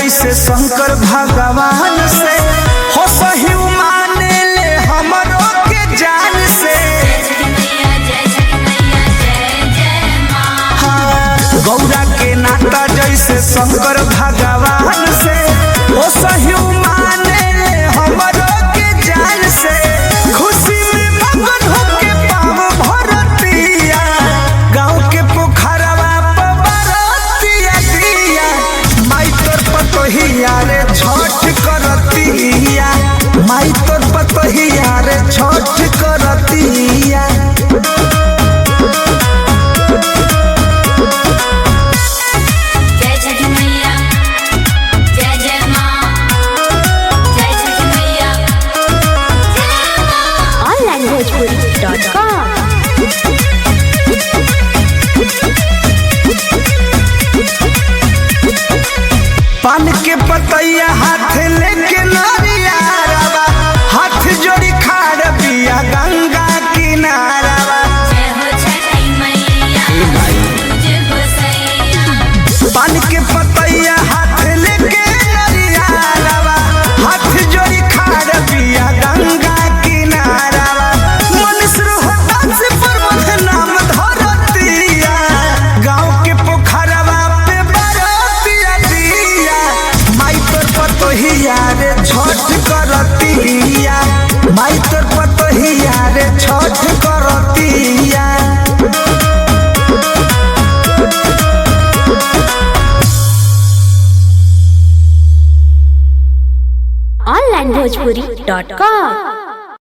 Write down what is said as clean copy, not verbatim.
जैसे शंकर भगवान से हो सही माने ले हमरो के जान से। हाँ, गौरा के नाता जैसे शंकर भगवान से हो सही माने ले हमरो के जान से। खुशी में मगन होके पाव भरतिया गाँव के पोखरवा पर बरतिया दिया माई तोर पतोहिया रे छठ करतिया माई तोर पतोहिया रे छठ करतिया। पान के पतैया हाथ लेके नारियारवा हाथ जोड़ी खाड़ बिया गंगा किनारवा। पान के पतैया हाथ लेके नारियारवा हाथ जोड़ी खाड़ बिया गंगा किनारवा। मनुष्य होता से पर्वत नाम धरतिया गाँव के पोखरवा पे बरतिया दिया माई तोर पतोहिया रे छठ करतिया माई तोर पतोहिया रे छठ करतिया। onlinebhojpuri.com